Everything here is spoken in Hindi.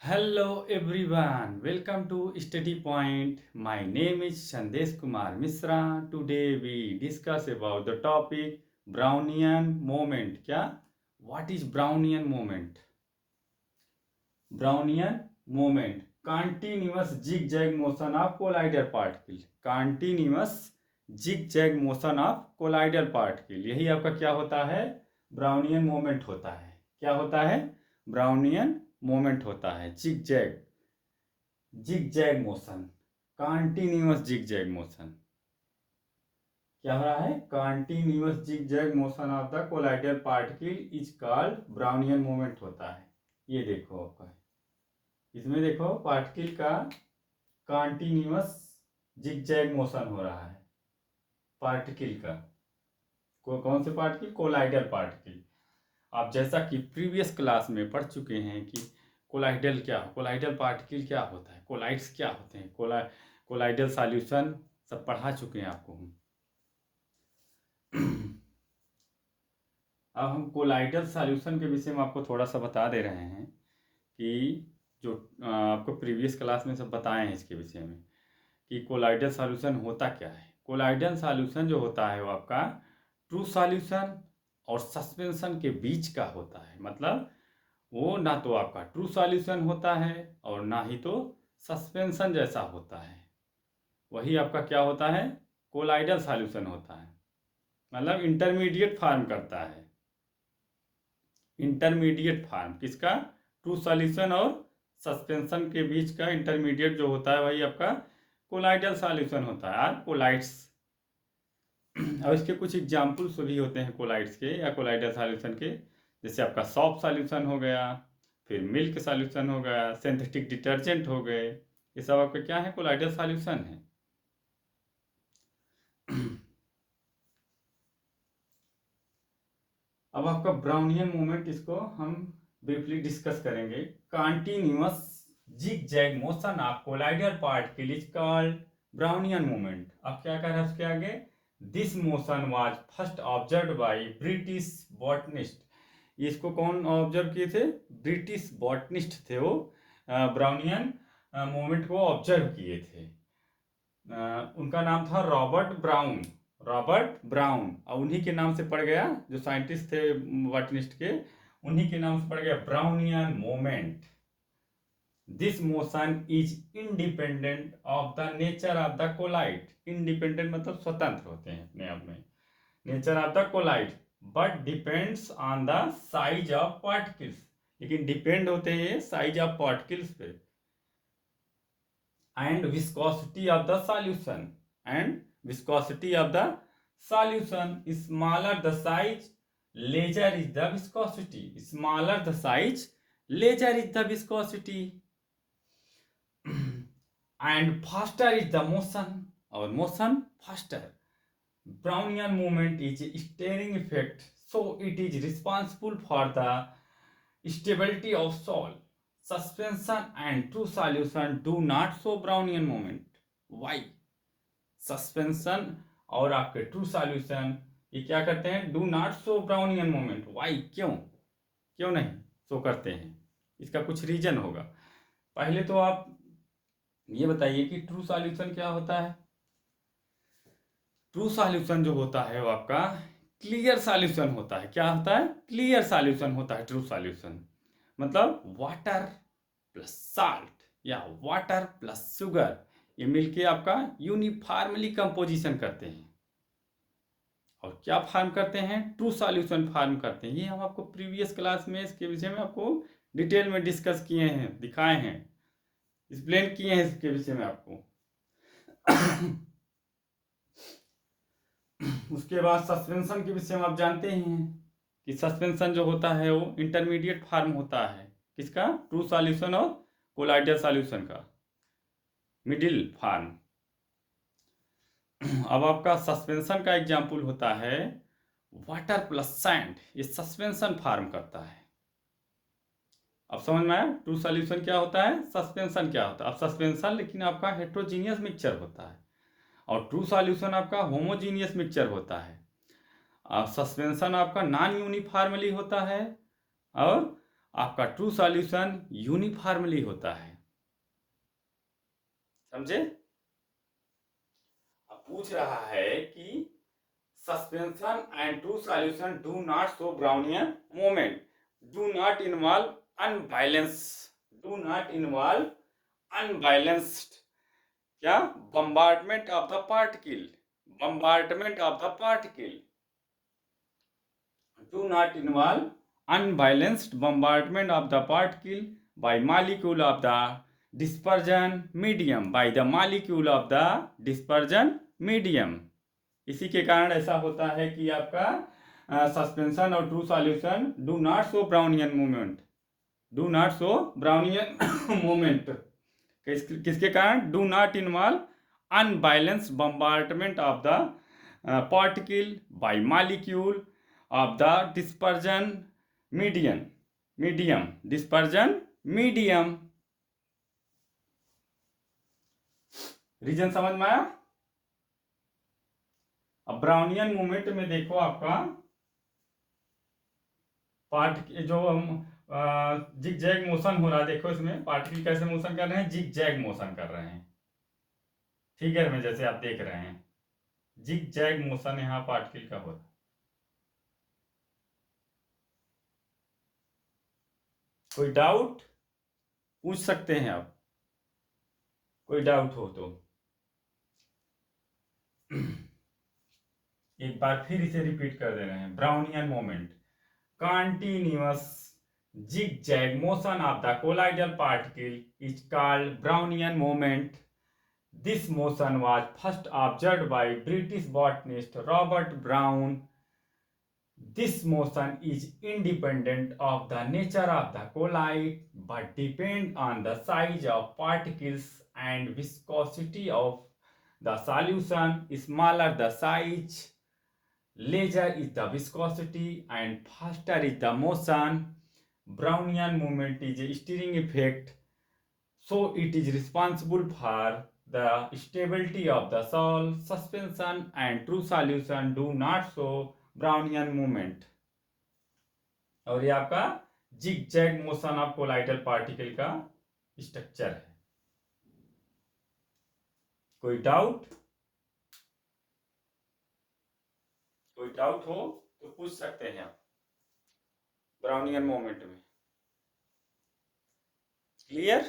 Hello everyone, welcome to Study Point. My name is Sandesh Kumar Misra. Today we discuss about the topic Brownian moment. क्या? What is Brownian moment? Brownian moment. Continuous zigzag motion of collider particle. Continuous zigzag motion of collider particle. यही आपका क्या होता है? ब्राउनियन मोमेंट होता है. क्या होता है? ब्राउनियन मोमेंट होता है. Zigzag motion, continuous zigzag motion. क्या हो रहा है? Continuous zigzag motion of the colloidal particle is called Brownian moment होता है. ये देखो आपका, इसमें देखो पार्टिकल का कॉन्टिन्यूअस जिगजैग मोशन हो रहा है. पार्टिकल का कौन से पार्टिकल? Colloidal particle. आप जैसा कि प्रीवियस क्लास में पढ़ चुके हैं कि कोलाइडल पार्टिकल क्या होता है, कोलाइड्स क्या होते हैं, कोलाइडल सॉल्यूशन सब पढ़ा चुके हैं आपको हम. अब हम कोलाइडल सॉल्यूशन के विषय में आपको थोड़ा सा बता दे रहे हैं कि जो आपको प्रीवियस क्लास में सब बताए हैं इसके विषय में कि कोलाइडल सॉल्यूशन होता क्या है. कोलाइडल सॉल्यूशन जो होता है वो आपका ट्रू सॉल्यूशन और सस्पेंशन के बीच का होता है. मतलब वो ना तो आपका ट्रू सॉल्यूशन होता है और ना ही तो सस्पेंशन जैसा होता है. वही आपका क्या होता है? कोलाइडल सॉल्यूशन होता है. मतलब इंटरमीडिएट फॉर्म करता है. इंटरमीडिएट फॉर्म किसका? ट्रू सॉल्यूशन और सस्पेंशन के बीच का इंटरमीडिएट जो होता है वही आपका कोलाइडल सॉल्यूशन होता है. और कोलाइड्स और इसके कुछ एग्जाम्पल्स भी होते हैं कोलाइड्स के या कोलाइडल सॉल्यूशन के. जैसे आपका सॉफ्ट सॉल्यूशन हो गया, फिर मिल्क सॉल्यूशन हो गया, सिंथेटिक डिटर्जेंट हो गए. ये सब आपका क्या है? कोलाइडल सॉल्यूशन है. अब आपका ब्राउनियन मोमेंट, इसको हम ब्रीफली डिस्कस करेंगे. Continuous zigzag motion of colloidal particle is called Brownian moment. अब क्या कर रहा है उसके आगे? This motion was first observe by British botanist. इसको कौन ऑब्जर्व किए थे? ब्रिटिश बॉटनिस्ट थे वो. ब्राउनियन मोमेंट को ऑब्जर्व किए थे. उनका नाम था रॉबर्ट ब्राउन. रॉबर्ट ब्राउन, और उन्हीं के नाम से पड़ गया, जो साइंटिस्ट थे बॉटनिस्ट के, उन्हीं के नाम से पड़ गया Brownian moment. This motion is independent of the nature of the colloid. Independent मतलब स्वतंत्र होते हैं अपने आप में. Nature of the colloid but depends on the size of particles. लेकिन डिपेंड होते हैं साइज ऑफ पार्टिकल्स पे. and viscosity of the solution. And viscosity of the solution, smaller the size, larger is the viscosity. Smaller the size, larger is the viscosity. And faster is the motion. Our motion faster. Brownian movement is a steering effect, so it is responsible for the stability of solid. Suspension and true solution do not show Brownian moment. Why? Suspension और आपके ट्रू सॉल्यूशन ये क्या करते हैं? Do not show Brownian moment. Why? क्यों नहीं शो करते हैं? इसका कुछ रीजन होगा. पहले तो आप ये बताइए कि ट्रू सॉल्यूशन क्या होता है. ट्रू सॉल्यूशन जो होता है वो आपका क्लियर सॉल्यूशन होता है. क्या होता है? क्लियर सॉल्यूशन होता है ट्रू सॉल्यूशन. मतलब वाटर प्लस साल्ट या वाटर प्लस शुगर ये मिलके आपका यूनिफॉर्मली कंपोजिशन करते हैं. और क्या फॉर्म करते हैं? ट्रू सॉल्यूशन फॉर्म करते हैं. ये हम आपको प्रीवियस क्लास में इसके विषय में आपको डिटेल में डिस्कस किए हैं, दिखाए हैं, एक्सप्लेन किए हैं इसके विषय में आपको. उसके बाद सस्पेंशन के विषय में आप जानते हैं कि सस्पेंशन जो होता है वो इंटरमीडिएट फॉर्म होता है. किसका? ट्रू सॉल्यूशन और कोलाइडल सॉल्यूशन का मिडिल फॉर्म. अब आपका सस्पेंशन का एग्जाम्पल होता है वाटर प्लस सैंड. ये सस्पेंशन फॉर्म करता है. अब समझ में आया ट्रू सॉल्यूशन क्या होता है, सस्पेंशन क्या होता है. अब सस्पेंशन लेकिन आपका हेट्रोजीनियस मिक्सचर होता है और ट्रू सॉल्यूशन आपका होमोजीनियस मिक्सचर होता है. सस्पेंशन आपका नॉन यूनिफॉर्मली होता है और आपका ट्रू सॉल्यूशन यूनिफॉर्मली होता है। समझे? अब पूछ रहा है कि suspension and true solution do not show Brownian moment, do not involve unbalanced, do not involve unbalanced क्या bombardment of the particle, bombardment of the particle, do not involve unbalanced bombardment of the particle by molecule of the dispersion medium, by the molecule of the dispersion medium। इसी के कारण ऐसा होता है कि आपका सस्पेंशन और true solution do not show Brownian movement, do not show Brownian movement. किसके कारण? Do not involve unbalanced bombardment of the particle by molecule of the dispersion medium dispersion medium. Reason समझ में आया? अब ब्राउनियन मूवमेंट में देखो आपका पार्टिकल जो जिग जैग मोशन हो रहा है, देखो इसमें पार्टिकल कैसे मोशन कर रहे हैं, जिग जैग मोशन कर रहे हैं। फिगर में जैसे आप देख रहे हैं जिग जैग मोशन यहाँ पार्टिकल का हो रहा है। कोई डाउट पूछ सकते हैं आप, कोई डाउट हो तो। एक बार फिर इसे रिपीट कर दे रहे हैं। Brownian moment, continuous zigzag motion of the colloidal particle is called Brownian moment. This motion was first observed by British botanist Robert Brown. This motion is independent of the nature of the colloid but depends on the size of particles and viscosity of the solution. Smaller the size, larger is the viscosity and faster is the motion. Brownian movement is a steering effect, so it is responsible for the stability of the sol. Suspension and true solution do not show Brownian movement। और ये आपका zig zag motion of colloidal particle का स्ट्रक्चर है। कोई डाउट? कोई डाउट हो तो पूछ सकते हैं आप ब्राउनियन मोमेंट में। क्लियर?